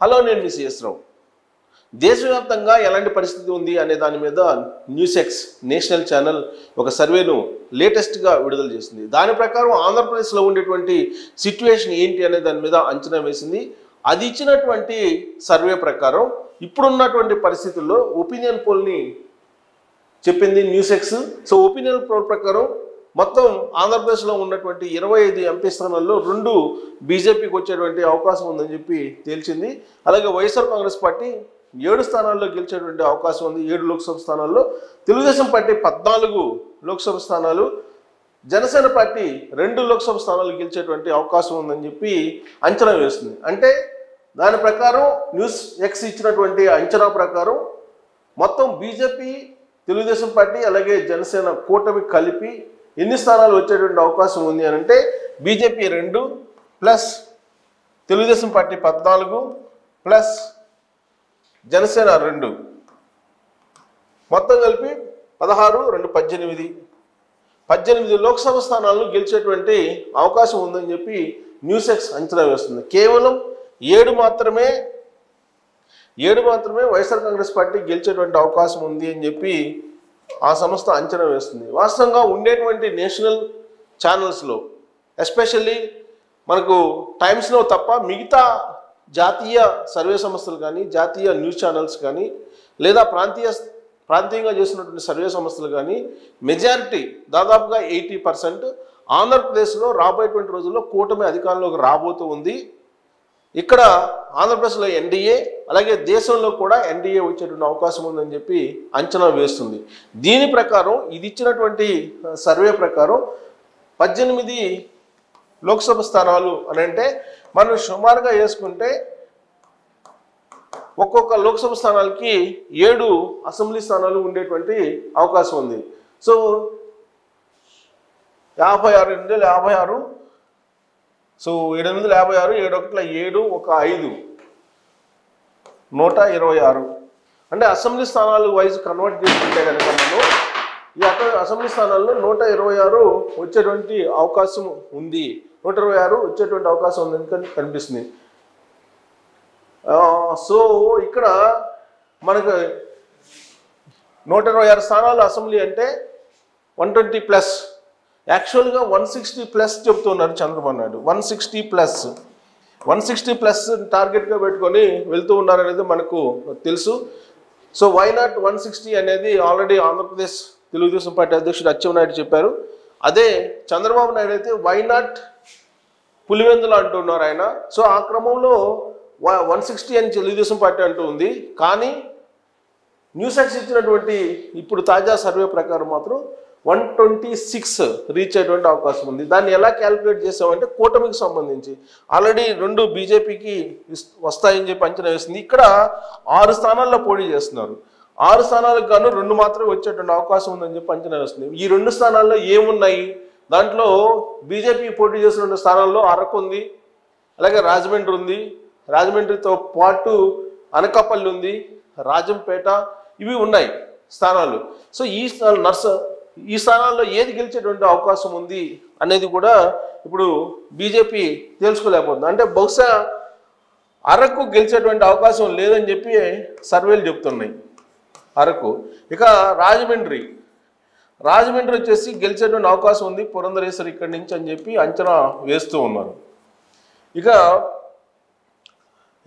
Hello, నేను మీ CS రావు. దేశవ్యాప్తంగా ఎలాంటి పరిస్థితి ఉంది అనే దాని మీద న్యూస్ ఎక్స్ నేషనల్ ఛానల్ ఒక సర్వేను లేటెస్ట్గా విడుదల చేసింది. దాని ప్రకారం ఆంధ్రప్రదేశ్లో ఉండేటువంటి సిచ్యువేషన్ ఏంటి అనే దాని మీద అంచనా వేసింది. అది ఇచ్చినటువంటి సర్వే ప్రకారం ఇప్పుడున్నటువంటి పరిస్థితుల్లో ఒపీనియన్ పోల్ని చెప్పింది news X. So opinion poll ప్రకారం మొత్తం ఆంధ్రప్రదేశ్లో ఉన్నటువంటి 25 ఎంపీ స్థానాల్లో 2 బీజేపీకి వచ్చేటువంటి అవకాశం ఉందని చెప్పి తేల్చింది. అలాగే వైఎస్ఆర్ కాంగ్రెస్ పార్టీ 7 స్థానాల్లో గెలిచేటువంటి అవకాశం ఉంది. 7 లోక్సభ స్థానాల్లో. తెలుగుదేశం పార్టీ 14 లోక్సభ స్థానాలు, జనసేన పార్టీ 2 లోక్సభ స్థానాలు గెలిచేటువంటి అవకాశం ఉందని చెప్పి అంచనా వేస్తుంది. అంటే దాని ప్రకారం న్యూస్ ఎక్స్ ఇచ్చినటువంటి అంచనా ప్రకారం మొత్తం బీజేపీ, తెలుగుదేశం పార్టీ అలాగే జనసేన కూటమి కలిపి ఎన్ని స్థానాలు వచ్చేటువంటి అవకాశం ఉంది అని అంటే BJP 2 plus Telugu Desam party 14 plus Janasena 2 మొత్తం కలిపి 16, 2 18 లోక్సభ స్థానాలను గెలిచేటువంటి అవకాశం ఉందని చెప్పి న్యూస్ ఎక్స్ అంచనా వేస్తుంది. కేవలం 7 మాత్రమే వైఎస్ఆర్ కాంగ్రెస్ పార్టీ గెలిచేటువంటి అవకాశం ఉంది అని చెప్పి ఆ సంస్థ అంచనా వేస్తుంది. వాస్తవంగా ఉండేటువంటి నేషనల్ ఛానల్స్లో ఎస్పెషల్లీ మనకు టైమ్స్లో తప్ప మిగతా జాతీయ సర్వే సంస్థలు కానీ, జాతీయ న్యూస్ ఛానల్స్ కానీ, లేదా ప్రాంతీయంగా చేసినటువంటి సర్వే సంస్థలు కానీ మెజారిటీ దాదాపుగా 80% ఆంధ్రప్రదేశ్లో రాబోయేటువంటి రోజుల్లో కూటమి అధికారంలోకి రాబోతూ ఉంది. ఇక్కడ ఆంధ్రప్రదేశ్లో ఎన్డీఏ అలాగే దేశంలో కూడా ఎన్డీఏ వచ్చేటువంటి అవకాశం ఉందని చెప్పి అంచనా వేస్తుంది. దీని ప్రకారం ఇది ఇచ్చినటువంటి సర్వే ప్రకారం 18 లోక్సభ స్థానాలు అని అంటే మనం సుమారుగా వేసుకుంటే ఒక్కొక్క లోక్సభ స్థానాలకి 7 అసెంబ్లీ స్థానాలు ఉండేటువంటి అవకాశం ఉంది. సో 56 సో 856, 7 1 7, 1 5 126 అంటే అసెంబ్లీ స్థానాలు వైజ్ కన్వర్ట్ చేసుకుంటే కనుక మనం ఈ అసెంబ్లీ స్థానాల్లో 126 వచ్చేటువంటి అవకాశం ఉంది. 126 వచ్చేటువంటి అవకాశం ఉందని కనిపిస్తుంది. సో ఇక్కడ మనకు 126 స్థానాలు అసెంబ్లీ అంటే 120 ప్లస్, యాక్చువల్గా 160 ప్లస్ చెప్తున్నారు చంద్రబాబు నాయుడు. 160 ప్లస్ టార్గెట్గా పెట్టుకొని వెళ్తూ ఉన్నారనేది మనకు తెలుసు. సో వై నాట్ 160 అనేది ఆల్రెడీ ఆంధ్రప్రదేశ్ తెలుగుదేశం పార్టీ అధ్యక్షుడు అచ్చెన్నాయుడు చెప్పారు. అదే చంద్రబాబు నాయుడు అయితే వై నాట్ పులివెందులు అంటున్నారు ఆయన. సో ఆ క్రమంలో 160 అని తెలుగుదేశం పార్టీ అంటూ ఉంది. కానీ న్యూస్ ఎక్స్ ఇచ్చినటువంటి ఇప్పుడు తాజా సర్వే ప్రకారం మాత్రం 126 రీచ్ అయ్యేటువంటి అవకాశం ఉంది. దాన్ని ఎలా క్యాలిక్యులేట్ చేసామంటే కూటమికి సంబంధించి ఆల్రెడీ 2 బీజేపీకి వస్తాయని చెప్పి అంచనా వేసింది. ఇక్కడ 6 స్థానాల్లో పోటీ చేస్తున్నారు. 6 స్థానాలకు గాను 2 మాత్రమే వచ్చేటువంటి అవకాశం ఉందని చెప్పి అంచనా వేస్తుంది. ఈ 2 స్థానాల్లో ఏమున్నాయి? దాంట్లో బీజేపీ పోటీ చేసిన 2 స్థానాల్లో అరకు ఉంది, అలాగే రాజమండ్రి ఉంది. రాజమండ్రితో పాటు అనకాపల్లి ఉంది, రాజంపేట, ఇవి ఉన్నాయి స్థానాలు. సో ఈ స్థానాల్లో ఏది గెలిచేటువంటి అవకాశం ఉంది అనేది కూడా ఇప్పుడు బీజేపీ తెలుసుకోలేకపోతుంది. అంటే బహుశా అరకు గెలిచేటువంటి అవకాశం లేదని చెప్పి సర్వేలు చెప్తున్నాయి. అరకు. ఇక రాజమండ్రి వచ్చేసి గెలిచేటువంటి అవకాశం ఉంది పురంధరేశ్వరి ఇక్కడి నుంచి అని చెప్పి అంచనా వేస్తూ ఉన్నారు.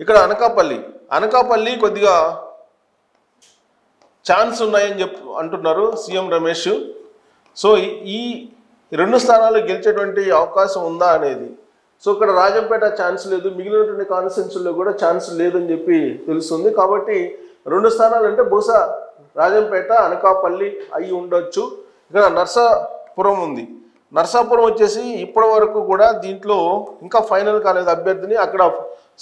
ఇక్కడ అనకాపల్లి కొద్దిగా ఛాన్స్ ఉన్నాయని అంటున్నారు సీఎం రమేష్. సో ఈ 2 స్థానాలు గెలిచేటువంటి అవకాశం ఉందా అనేది. సో ఇక్కడ రాజంపేట ఛాన్స్ లేదు, మిగిలినటువంటి కాన్స్టిట్యున్సీల్లో కూడా ఛాన్స్ లేదని చెప్పి తెలుస్తుంది. కాబట్టి 2 స్థానాలు అంటే బహుశా రాజంపేట, అనకాపల్లి అయి ఉండొచ్చు. ఇక్కడ నర్సాపురం ఉంది. నర్సాపురం వచ్చేసి ఇప్పటి వరకు కూడా దీంట్లో ఇంకా ఫైనల్ కాలేదు అభ్యర్థిని. అక్కడ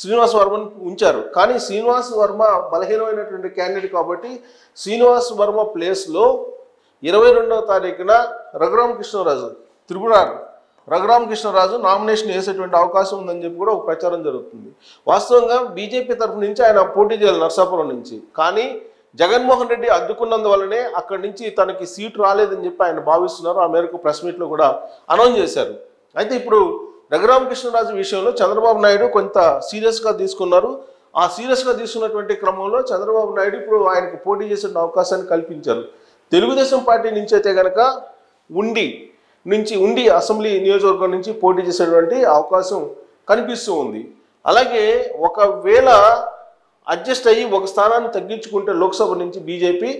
శ్రీనివాస్ వర్మను ఉంచారు. కానీ శ్రీనివాస్ వర్మ బలహీనమైనటువంటి క్యాండిడేట్ కాబట్టి శ్రీనివాస్ వర్మ ప్లేస్లో 22వ తారీఖున రఘురామకృష్ణరాజు నామినేషన్ వేసేటువంటి అవకాశం ఉందని చెప్పి కూడా ఒక ప్రచారం జరుగుతుంది. వాస్తవంగా బీజేపీ తరఫు నుంచి ఆయన పోటీ చేయాలి నర్సాపురం నుంచి. కానీ జగన్మోహన్ రెడ్డి అడ్డుకున్నందువల్లనే అక్కడి నుంచి తనకి సీటు రాలేదని చెప్పి ఆయన భావిస్తున్నారు. ఆ మేరకు ప్రెస్ మీట్లో కూడా అనౌన్స్ చేశారు. అయితే ఇప్పుడు రఘురామకృష్ణరాజు విషయంలో చంద్రబాబు నాయుడు కొంత సీరియస్గా తీసుకున్నారు. ఆ సీరియస్గా తీసుకున్నటువంటి క్రమంలో చంద్రబాబు నాయుడు ఇప్పుడు ఆయనకు పోటీ చేసే అవకాశాన్ని కల్పించారు. తెలుగుదేశం పార్టీ నుంచి అయితే కనుక ఉండి అసెంబ్లీ నియోజకవర్గం నుంచి పోటీ చేసేటువంటి అవకాశం కనిపిస్తూ ఉంది. అలాగే ఒకవేళ అడ్జస్ట్ అయ్యి ఒక స్థానాన్ని తగ్గించుకుంటే లోక్సభ నుంచి బీజేపీ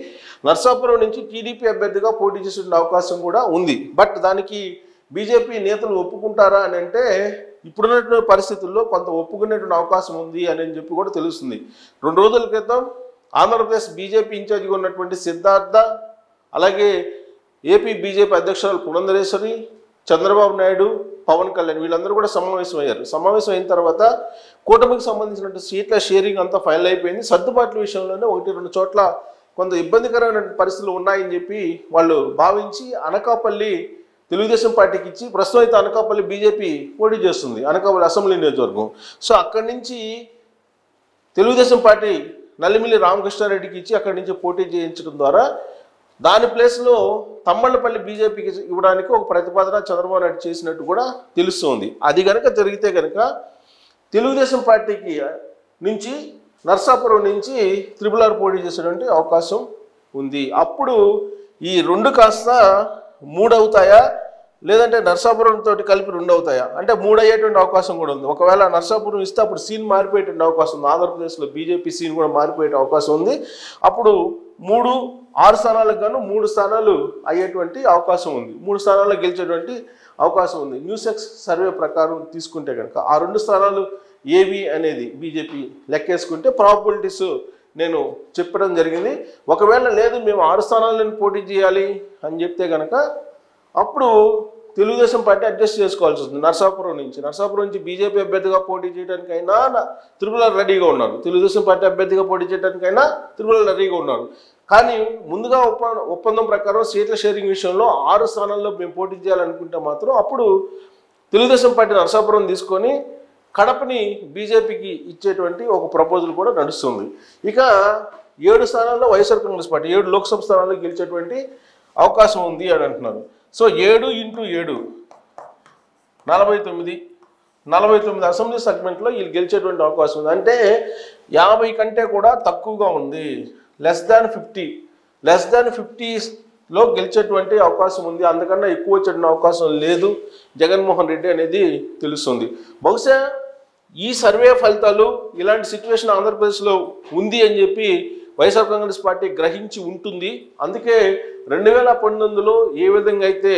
నర్సాపురం నుంచి టీడీపీ అభ్యర్థిగా పోటీ చేసే అవకాశం కూడా ఉంది. బట్ దానికి బీజేపీ నేతలు ఒప్పుకుంటారా అని అంటే ఇప్పుడున్నటువంటి పరిస్థితుల్లో కొంత ఒప్పుకునేటువంటి అవకాశం ఉంది అని చెప్పి కూడా తెలుస్తుంది. 2 రోజుల క్రితం ఆంధ్రప్రదేశ్ బీజేపీ ఇన్ఛార్జిగా ఉన్నటువంటి సిద్ధార్థ, అలాగే ఏపీ బీజేపీ అధ్యక్షురాలు పురంధరేశ్వరి, చంద్రబాబు నాయుడు, పవన్ కళ్యాణ్ వీళ్ళందరూ కూడా సమావేశం అయ్యారు. సమావేశం అయిన తర్వాత కూటమికి సంబంధించిన సీట్ల షేరింగ్ అంతా ఫైనల్ అయిపోయింది. సర్దుబాట్ల విషయంలోనే 1-2 చోట్ల కొంత ఇబ్బందికరమైన పరిస్థితులు ఉన్నాయని చెప్పి వాళ్ళు భావించి అనకాపల్లి తెలుగుదేశం పార్టీకి ఇచ్చి ప్రస్తుతం అయితే అనకాపల్లి బీజేపీ పోటీ చేస్తుంది, అనకాపల్లి అసెంబ్లీ నియోజకవర్గం. సో అక్కడి నుంచి తెలుగుదేశం పార్టీ నల్లిమిల్లి రామకృష్ణారెడ్డికి ఇచ్చి అక్కడి నుంచి పోటీ చేయించడం ద్వారా దాని ప్లేస్లో తమ్మళ్ళపల్లి బీజేపీకి ఇవ్వడానికి ఒక ప్రతిపాదన చంద్రబాబు నాయుడు చేసినట్టు కూడా తెలుస్తోంది. అది కనుక జరిగితే కనుక తెలుగుదేశం పార్టీకి నుంచి నర్సాపురం నుంచి త్రిపుల్ పోటీ చేసేటువంటి అవకాశం ఉంది. అప్పుడు ఈ 2 కాస్త 3 అవుతాయా, లేదంటే నర్సాపురం తోటి కలిపి 2 అవుతాయా అంటే 3 అయ్యేటువంటి అవకాశం కూడా ఉంది. ఒకవేళ నర్సాపురం ఇస్తే అప్పుడు సీన్ మారిపోయేటువంటి అవకాశం ఉంది. ఆంధ్రప్రదేశ్లో బీజేపీ సీన్ కూడా మారిపోయే అవకాశం ఉంది. అప్పుడు 6 స్థానాలకు గాను 3 స్థానాలు అయ్యేటువంటి అవకాశం ఉంది. 3 స్థానాల్లో గెలిచేటువంటి అవకాశం ఉంది. న్యూసెక్స్ సర్వే ప్రకారం తీసుకుంటే కనుక ఆ 2 స్థానాలు ఏవి అనేది బీజేపీ లెక్కేసుకుంటే ప్రాబబిలిటీస్ నేను చెప్పడం జరిగింది. ఒకవేళ లేదు మేము 6 స్థానాలను పోటీ చేయాలి అని చెప్తే కనుక అప్పుడు తెలుగుదేశం పార్టీ అడ్జస్ట్ చేసుకోవాల్సి వస్తుంది. నర్సాపురం నుంచి బీజేపీ అభ్యర్థిగా పోటీ చేయడానికైనా త్రిపుల్ రెడీగా ఉన్నారు, తెలుగుదేశం పార్టీ అభ్యర్థిగా పోటీ చేయడానికైనా త్రిపుల్ రెడీగా ఉన్నారు. కానీ ముందుగా ఒప్పందం ప్రకారం సీట్ల షేరింగ్ విషయంలో 6 స్థానాల్లో మేము పోటీ చేయాలనుకుంటే మాత్రం అప్పుడు తెలుగుదేశం పార్టీ నర్సాపురం తీసుకొని కడపని బీజేపీకి ఇచ్చేటువంటి ఒక ప్రపోజల్ కూడా నడుస్తుంది. ఇక 7 స్థానాల్లో వైఎస్ఆర్ కాంగ్రెస్ పార్టీ 7 లోక్సభ స్థానాల్లో గెలిచేటువంటి అవకాశం ఉంది అని అంటున్నారు. సో 7 × 7 49 అసెంబ్లీ సెగ్మెంట్లో వీళ్ళు గెలిచేటువంటి అవకాశం ఉంది. అంటే 50 కంటే కూడా తక్కువగా ఉంది. లెస్ దాన్ 50లో గెలిచేటువంటి అవకాశం ఉంది. అందుకన్నా ఎక్కువ వచ్చేటువంటి అవకాశం లేదు జగన్మోహన్ రెడ్డి అనేది తెలుస్తుంది. బహుశా ఈ సర్వే ఫలితాలు ఇలాంటి సిచ్యువేషన్ ఆంధ్రప్రదేశ్లో ఉంది అని చెప్పి వైఎస్ఆర్ కాంగ్రెస్ పార్టీ గ్రహించి ఉంటుంది. అందుకే 2019లో ఏ విధంగా అయితే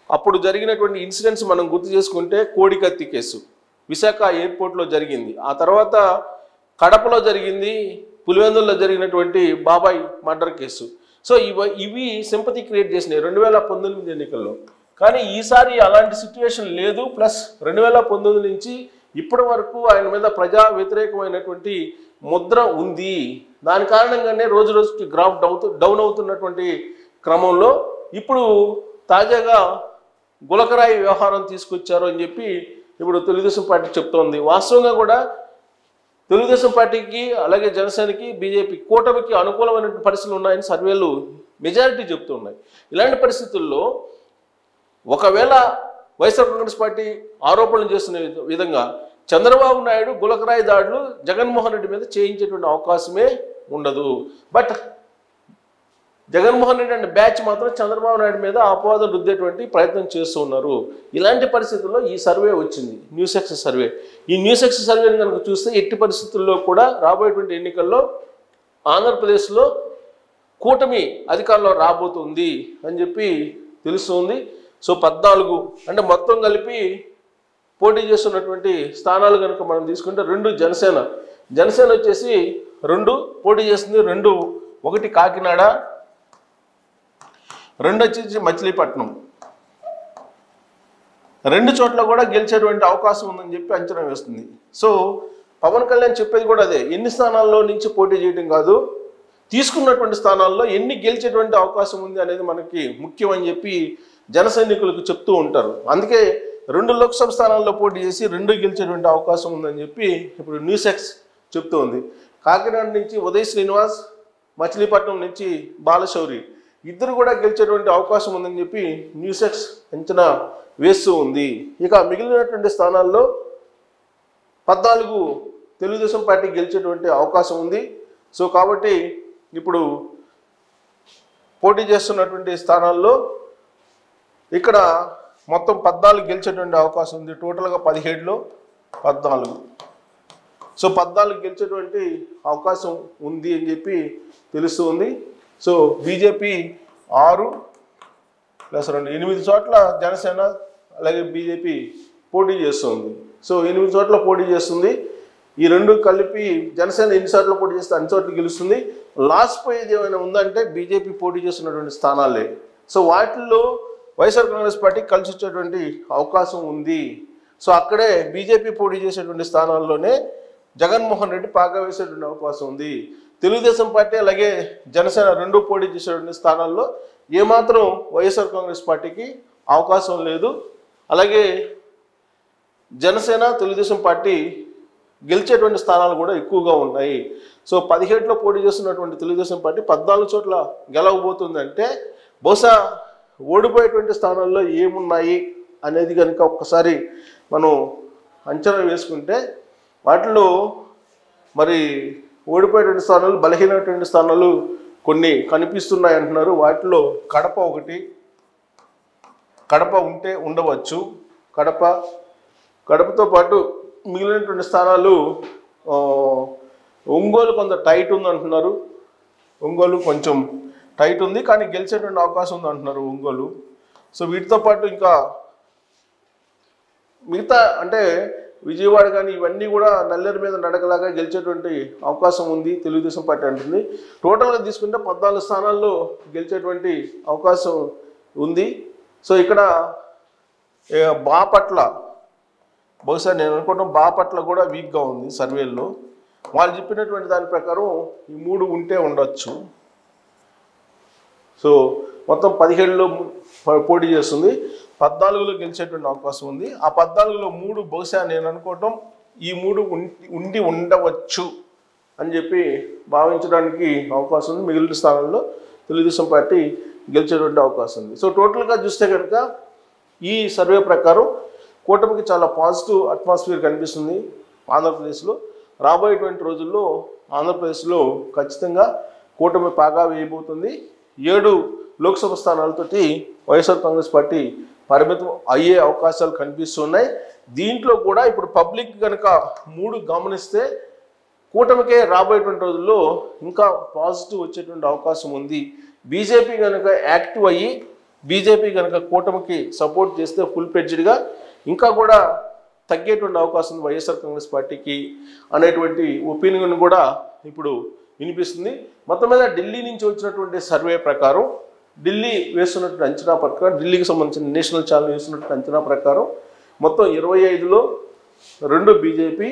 అప్పుడు జరిగినటువంటి ఇన్సిడెంట్స్ మనం గుర్తు చేసుకుంటే కోడికత్తి కేసు విశాఖ ఎయిర్పోర్ట్లో జరిగింది, ఆ తర్వాత కడపలో జరిగింది, పులివెందుల్లో జరిగినటువంటి బాబాయ్ మర్డర్ కేసు. సో ఇవి సింపతి క్రియేట్ చేసినాయి 2019 ఎన్నికల్లో. కానీ ఈసారి అలాంటి సిచ్యువేషన్ లేదు. ప్లస్ 2019 నుంచి ఇప్పటి వరకు ఆయన మీద ప్రజా వ్యతిరేకమైనటువంటి ముద్ర ఉంది. దాని కారణంగానే రోజు రోజుకి గ్రాఫ్ డౌన్ అవుతున్నటువంటి క్రమంలో ఇప్పుడు తాజాగా గులకరాయి వ్యవహారం తీసుకొచ్చారు అని చెప్పి ఇప్పుడు తెలుగుదేశం పార్టీ చెప్తోంది. వాస్తవంగా కూడా తెలుగుదేశం పార్టీకి అలాగే జనసేనకి బీజేపీ కూటమికి అనుకూలమైన పరిస్థితులు ఉన్నాయని సర్వేలు మెజారిటీ చెప్తున్నాయి. ఇలాంటి పరిస్థితుల్లో ఒకవేళ వైఎస్ఆర్ కాంగ్రెస్ పార్టీ ఆరోపణలు చేస్తున్న విధంగా చంద్రబాబు నాయుడు గులకరాయి దాడులు జగన్మోహన్ రెడ్డి మీద చేయించేటువంటి అవకాశమే ఉండదు. But Jaganmohan Reddy and batch మాత్రం చంద్రబాబు నాయుడు మీద అపవాదం రుద్దేటువంటి ప్రయత్నం చేస్తూ ఉన్నారు. ఇలాంటి పరిస్థితుల్లో ఈ సర్వే వచ్చింది, న్యూసెక్స్ సర్వే. ఈ న్యూసెక్స్ సర్వేని కనుక చూస్తే ఎట్టి పరిస్థితుల్లో కూడా రాబోయేటువంటి ఎన్నికల్లో ఆంధ్రప్రదేశ్లో కూటమి అధికారంలో రాబోతుంది అని చెప్పి తెలుస్తుంది. సో 14 అంటే మొత్తం కలిపి పోటీ చేస్తున్నటువంటి స్థానాలు కనుక మనం తీసుకుంటే 2 జనసేన వచ్చేసి 2 పోటీ చేస్తుంది, 1 కాకినాడ, 2 వచ్చేసి మచిలీపట్నం. 2 చోట్ల కూడా గెలిచేటువంటి అవకాశం ఉందని చెప్పి అంచనా వేస్తుంది. సో పవన్ కళ్యాణ్ చెప్పేది కూడా అదే, ఎన్ని స్థానాల్లో నుంచి పోటీ చేయడం కాదు, తీసుకున్నటువంటి స్థానాల్లో ఎన్ని గెలిచేటువంటి అవకాశం ఉంది అనేది మనకి ముఖ్యమని చెప్పి జన సైనికులకు చెప్తూ ఉంటారు. అందుకే 2 లోక్సభ స్థానాల్లో పోటీ చేసి 2 గెలిచేటువంటి అవకాశం ఉందని చెప్పి ఇప్పుడు న్యూసెక్స్ చెప్తూ ఉంది. కాకినాడ నుంచి ఉదయ్ శ్రీనివాస్, మచిలీపట్నం నుంచి బాలశౌరి ఇద్దరు కూడా గెలిచేటువంటి అవకాశం ఉందని చెప్పి న్యూసెక్స్ అంచనా వేస్తూ ఉంది. ఇక మిగిలినటువంటి స్థానాల్లో 14 తెలుగుదేశం పార్టీ గెలిచేటువంటి అవకాశం ఉంది. సో కాబట్టి ఇప్పుడు పోటీ చేస్తున్నటువంటి స్థానాల్లో ఇక్కడ మొత్తం 14 గెలిచేటువంటి అవకాశం ఉంది. టోటల్గా 17లో 14. సో 14 గెలిచేటువంటి అవకాశం ఉంది అని చెప్పి తెలుస్తూ ఉంది. సో బీజేపీ 6+2 8 చోట్ల జనసేన అలాగే బీజేపీ పోటీ చేస్తుంది. సో 8 చోట్ల పోటీ చేస్తుంది. ఈ రెండు కలిపి జనసేన ఎన్ని చోట్ల పోటీ చేస్తే అన్ని చోట్ల గెలుస్తుంది. లాస్ట్ పోయేది ఏమైనా ఉందంటే బీజేపీ పోటీ చేస్తున్నటువంటి స్థానాలే. సో వాటిల్లో వైఎస్ఆర్ కాంగ్రెస్ పార్టీ కలిసి వచ్చేటువంటి అవకాశం ఉంది. సో అక్కడే బీజేపీ పోటీ చేసేటువంటి స్థానాల్లోనే జగన్మోహన్ రెడ్డి పాగా వేసేటువంటి అవకాశం ఉంది. తెలుగుదేశం పార్టీ అలాగే జనసేన రెండు పోటీ చేసేటువంటి స్థానాల్లో ఏమాత్రం వైఎస్ఆర్ కాంగ్రెస్ పార్టీకి అవకాశం లేదు. అలాగే జనసేన తెలుగుదేశం పార్టీ గెలిచేటువంటి స్థానాలు కూడా ఎక్కువగా ఉన్నాయి. సో 17లో పోటీ చేస్తున్నటువంటి తెలుగుదేశం పార్టీ 14 చోట్ల గెలవబోతుందంటే బహుశా ఓడిపోయేటువంటి స్థానాల్లో ఏమున్నాయి అనేది కనుక ఒక్కసారి మనం అంచనా వేసుకుంటే వాటిలో మరి ఓడిపోయేటువంటి స్థానాలు బలహీనమైనటువంటి స్థానాలు కొన్ని కనిపిస్తున్నాయి అంటున్నారు. వాటిలో కడప ఒకటి, కడప ఉంటే ఉండవచ్చు. కడపతో పాటు మిగిలినటువంటి స్థానాలు ఒంగోలు కొంత టైట్ ఉంది అంటున్నారు. ఒంగోలు కొంచెం టైట్ ఉంది కానీ గెలిచేటువంటి అవకాశం ఉంది అంటున్నారు ఒంగోలు. సో వీటితో పాటు ఇంకా మిగతా అంటే విజయవాడ కానీ ఇవన్నీ కూడా నల్లేరు మీద నడకలాగా గెలిచేటువంటి అవకాశం ఉంది తెలుగుదేశం పార్టీ అంటుంది. టోటల్గా తీసుకుంటే 14 స్థానాల్లో గెలిచేటువంటి అవకాశం ఉంది. సో ఇక్కడ బాపట్ల బహుశా నేను అనుకోవడం బాపట్ల కూడా వీక్గా ఉంది సర్వేల్లో. వాళ్ళు చెప్పినటువంటి దాని ప్రకారం ఈ 3 ఉంటే ఉండొచ్చు. సో మొత్తం 17లో పోటీ చేస్తుంది. 14లో గెలిచేటువంటి అవకాశం ఉంది. ఆ 14లో 3 బహుశా నేను అనుకోవటం ఈ 3 ఉండి ఉండవచ్చు అని చెప్పి భావించడానికి అవకాశం ఉంది. మిగిలిన స్థానాల్లో తెలుగుదేశం పార్టీ గెలిచేటువంటి అవకాశం ఉంది. సో టోటల్గా చూస్తే కనుక ఈ సర్వే ప్రకారం కూటమికి చాలా పాజిటివ్ అట్మాస్ఫియర్ కనిపిస్తుంది ఆంధ్రప్రదేశ్లో. రాబోయేటువంటి రోజుల్లో ఆంధ్రప్రదేశ్లో ఖచ్చితంగా కూటమి పాగా వేయబోతుంది. 7 లోక్సభ స్థానాలతోటి వైఎస్ఆర్ కాంగ్రెస్ పార్టీ పరిమితం అయ్యే అవకాశాలు కనిపిస్తున్నాయి. దీంట్లో కూడా ఇప్పుడు పబ్లిక్ కనుక 3 గమనిస్తే కూటమికే రాబోయేటువంటి రోజుల్లో ఇంకా పాజిటివ్ వచ్చేటువంటి అవకాశం ఉంది. బీజేపీ కనుక యాక్టివ్ అయ్యి బీజేపీ కనుక కూటమికి సపోర్ట్ చేస్తే ఫుల్ ఫ్లెడ్జ్డ్గా ఇంకా కూడా తగ్గేటువంటి అవకాశం ఉంది వైఎస్ఆర్ కాంగ్రెస్ పార్టీకి అనేటువంటి ఒపీనియన్ కూడా ఇప్పుడు వినిపిస్తుంది. మొత్తం మీద ఢిల్లీ నుంచి వచ్చినటువంటి సర్వే ప్రకారం ఢిల్లీ వేస్తున్నటువంటి అంచనా ప్రకారం ఢిల్లీకి సంబంధించిన నేషనల్ ఛానల్ వేస్తున్నటువంటి అంచనా ప్రకారం మొత్తం 25లో 2 BJP,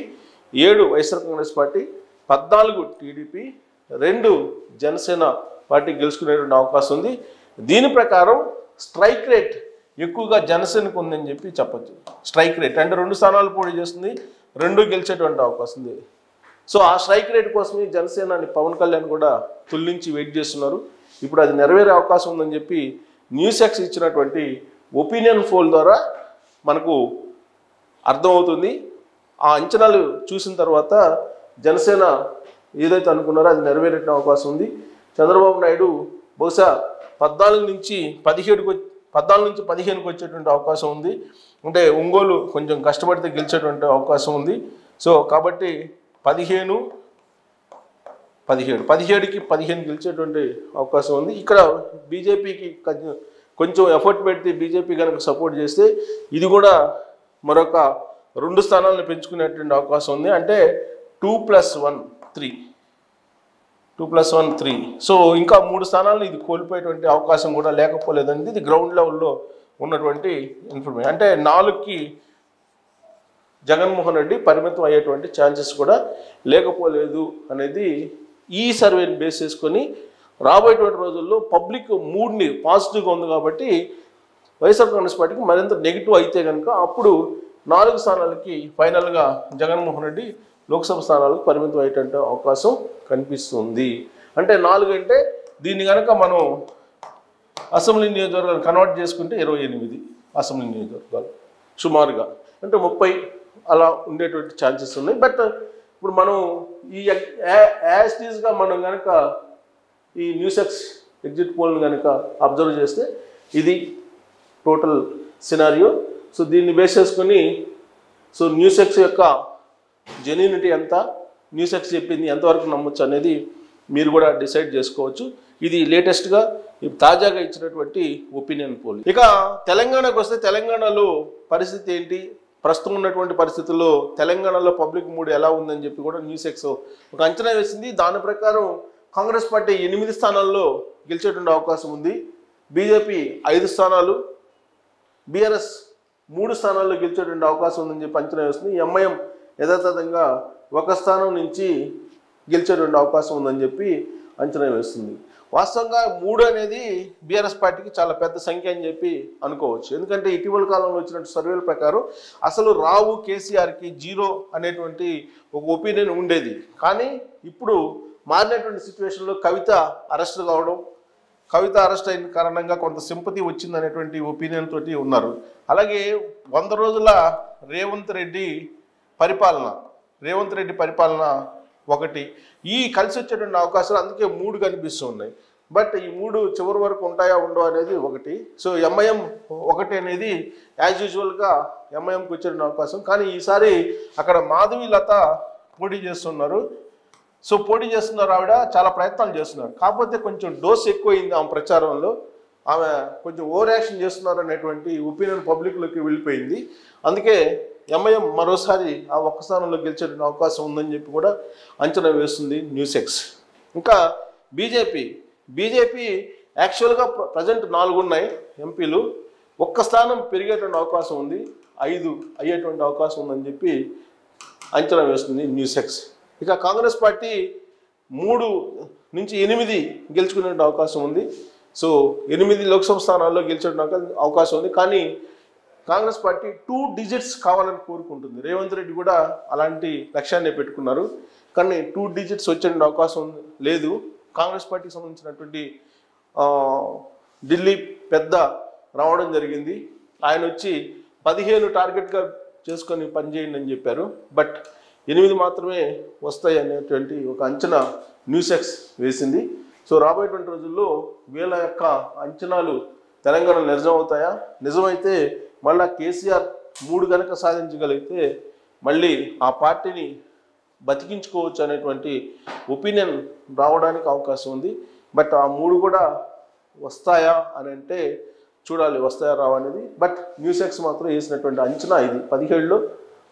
7 YSR Congress party, 14 TDP, 2 Janasena party గెలుచుకునేటువంటి అవకాశం ఉంది. దీని ప్రకారం స్ట్రైక్ రేట్ ఎక్కువగా జనసేనకు ఉందని చెప్పి చెప్పచ్చు. స్ట్రైక్ రేట్ అంటే 2 స్థానాలు పోటీ చేస్తుంది, 2 గెలిచేటువంటి అవకాశం ఉంది. సో ఆ స్ట్రైక్ రేట్ కోసమే జనసేనని పవన్ కళ్యాణ్ కూడా తుల్లించి వెయిట్ చేస్తున్నారు. ఇప్పుడు అది నెరవేరే అవకాశం ఉందని చెప్పి న్యూస్.ఎక్స్ ఇచ్చినటువంటి ఒపీనియన్ పోల్ ద్వారా మనకు అర్థమవుతుంది. ఆ అంచనాలు చూసిన తర్వాత జనసేన ఏదైతే అనుకున్నారో అది నెరవేరే అవకాశం ఉంది. చంద్రబాబు నాయుడు బహుశా 14 నుంచి 15కి వచ్చేటువంటి అవకాశం ఉంది. అంటే ఒంగోలు కొంచెం కష్టపడితే గెలిచేటువంటి అవకాశం ఉంది. సో కాబట్టి 17కి 15 గెలిచేటువంటి అవకాశం ఉంది. ఇక్కడ బీజేపీకి కొంచెం ఎఫర్ట్ పెడితే బీజేపీ కనుక సపోర్ట్ చేస్తే ఇది కూడా మరొక 2 స్థానాలను పెంచుకునేటువంటి అవకాశం ఉంది. అంటే 2+1 3. సో ఇంకా 3 స్థానాలను ఇది కోల్పోయేటువంటి అవకాశం కూడా లేకపోలేదండి. ఇది గ్రౌండ్ లెవెల్లో ఉన్నటువంటి ఇన్ఫర్మేషన్. అంటే 4కి జగన్మోహన్ రెడ్డి పరిమితం అయ్యేటువంటి ఛాన్సెస్ కూడా లేకపోలేదు అనేది ఈ సర్వేని బేస్ చేసుకొని రాబోయేటువంటి రోజుల్లో పబ్లిక్ మూడ్ని పాజిటివ్గా ఉంది కాబట్టి వైఎస్ఆర్ కాంగ్రెస్ పార్టీకి మరింత నెగిటివ్ అయితే కనుక అప్పుడు 4 స్థానాలకి ఫైనల్గా జగన్మోహన్ రెడ్డి లోక్సభ స్థానాలకు పరిమితం అయ్యేటువంటి అవకాశం కనిపిస్తుంది. అంటే 4 అంటే దీన్ని కనుక మనం అసెంబ్లీ నియోజకవర్గాలు కన్వర్ట్ చేసుకుంటే 28 అసెంబ్లీ నియోజకవర్గాలు సుమారుగా అంటే 30 అలా ఉండేటువంటి ఛాన్సెస్ ఉన్నాయి. బట్ ఇప్పుడు మనం ఈ యాస్టీస్గా మనం కనుక ఈ న్యూసెక్స్ ఎగ్జిట్ పోల్ని కనుక అబ్జర్వ్ చేస్తే ఇది టోటల్ సినారియో. సో దీన్ని బేస్ చేసుకొని సో న్యూసెక్స్ యొక్క జెన్యూనిటీ ఎంత, న్యూసెక్స్ చెప్పింది ఎంతవరకు నమ్మొచ్చు అనేది మీరు కూడా డిసైడ్ చేసుకోవచ్చు. ఇది లేటెస్ట్గా తాజాగా ఇచ్చినటువంటి ఒపీనియన్ పోల్. ఇక తెలంగాణకు వస్తే తెలంగాణలో పరిస్థితి ఏంటి, ప్రస్తుతం ఉన్నటువంటి పరిస్థితుల్లో తెలంగాణలో పబ్లిక్ మూడ్ ఎలా ఉందని చెప్పి కూడా న్యూసెక్స్ ఒక అంచనా వేసింది. దాని ప్రకారం కాంగ్రెస్ పార్టీ 8 స్థానాల్లో గెలిచేటువంటి అవకాశం ఉంది, బీజేపీ 5 స్థానాలు, బీఆర్ఎస్ 3 స్థానాల్లో గెలిచేటువంటి అవకాశం ఉందని చెప్పి అంచనా వేస్తుంది. ఎంఐఎం యథాతథంగా 1 స్థానం నుంచి గెలిచేటువంటి అవకాశం ఉందని చెప్పి అంచనా వేస్తుంది. వాస్తవంగా 3 అనేది బీఆర్ఎస్ పార్టీకి చాలా పెద్ద సంఖ్య అని చెప్పి అనుకోవచ్చు. ఎందుకంటే ఇటీవల కాలంలో వచ్చినటువంటి సర్వేల ప్రకారం అసలు రావు కేసీఆర్కి 0 అనేటువంటి ఒక ఒపీనియన్ ఉండేది. కానీ ఇప్పుడు మారినటువంటి సిచ్యువేషన్లో కవిత అరెస్ట్ కావడం, కవిత అరెస్ట్ అయిన కారణంగా కొంత సింపతి వచ్చింది అనేటువంటి ఒపీనియన్ తోటి ఉన్నారు. అలాగే 100 రోజుల రేవంత్ రెడ్డి పరిపాలన ఒకటి, ఈ కలిసి వచ్చేటువంటి అవకాశాలు అందుకే 3 కనిపిస్తూ ఉన్నాయి. బట్ ఈ 3 చివరి వరకు ఉంటాయా ఉండవు అనేది ఒకటి. సో ఎంఐఎం 1 అనేది యాజ్ యూజువల్గా ఎంఐఎంకి వచ్చేటువంటి అవకాశం. కానీ ఈసారి అక్కడ మాధవి లత పోటీ చేస్తున్నారు. సో పోటీ చేస్తున్నారు, ఆవిడ చాలా ప్రయత్నాలు చేస్తున్నారు. కాకపోతే కొంచెం డోస్ ఎక్కువైంది ఆమె ప్రచారంలో, ఆమె కొంచెం ఓవర్ యాక్షన్ చేస్తున్నారు అనేటువంటి ఒపీనియన్ పబ్లిక్లోకి వెళ్ళిపోయింది. అందుకే ఎంఐఎం మరోసారి ఆ 1 స్థానంలో గెలిచేటువంటి అవకాశం ఉందని చెప్పి కూడా అంచనా వేస్తుంది న్యూసెక్స్. ఇంకా బీజేపీ యాక్చువల్గా ప్రజెంట్ 4 ఉన్నాయి ఎంపీలు, 1 స్థానం పెరిగేటువంటి అవకాశం ఉంది, 5 అయ్యేటువంటి అవకాశం ఉందని చెప్పి అంచనా వేస్తుంది న్యూసెక్స్. ఇక కాంగ్రెస్ పార్టీ 3 నుంచి 8 గెలుచుకునే అవకాశం ఉంది. సో 8 లోక్సభ స్థానాల్లో గెలిచే అవకాశం ఉంది. కానీ కాంగ్రెస్ పార్టీ 2 డిజిట్స్ కావాలని కోరుకుంటుంది. రేవంత్ రెడ్డి కూడా అలాంటి లక్ష్యాన్ని పెట్టుకున్నారు. కానీ 2 డిజిట్స్ వచ్చే అవకాశం లేదు. కాంగ్రెస్ పార్టీకి సంబంధించినటువంటి ఢిల్లీ పెద్ద రావడం జరిగింది. ఆయన వచ్చి 15 టార్గెట్గా చేసుకొని పనిచేయండి అని చెప్పారు. బట్ 8 మాత్రమే వస్తాయి అనేటువంటి ఒక అంచనా న్యూసెక్స్ వేసింది. సో రాబోయేటువంటి రోజుల్లో వీళ్ళ యొక్క అంచనాలు తెలంగాణ నిజమవుతాయా? నిజమైతే మళ్ళీ కేసీఆర్ 3 కనుక సాధించగలిగితే మళ్ళీ ఆ పార్టీని బతికించుకోవచ్చు అనేటువంటి ఒపీనియన్ రావడానికి అవకాశం ఉంది. బట్ ఆ 3 కూడా వస్తాయా అని అంటే చూడాలి, వస్తాయా రావా అనేది. బట్ న్యూసెక్స్ మాత్రం వేసినటువంటి అంచనా ఇది. 17లో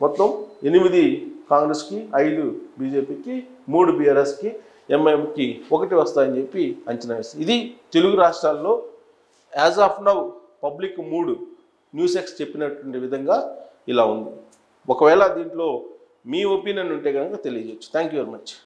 మొత్తం 8 కాంగ్రెస్కి, 5 బీజేపీకి, 3 బీఆర్ఎస్కి, ఎంఐఎంకి 1 వస్తాయని చెప్పి అంచనా వేస్తుంది. ఇది తెలుగు రాష్ట్రాల్లో as of now public mood NewsX చెప్పినటువంటి విధంగా ఇలా ఉంది. ఒకవేళ దీంట్లో మీ ఒపీనియన్ ఉంటే కనుక తెలియజేయచ్చు. Thank you very much.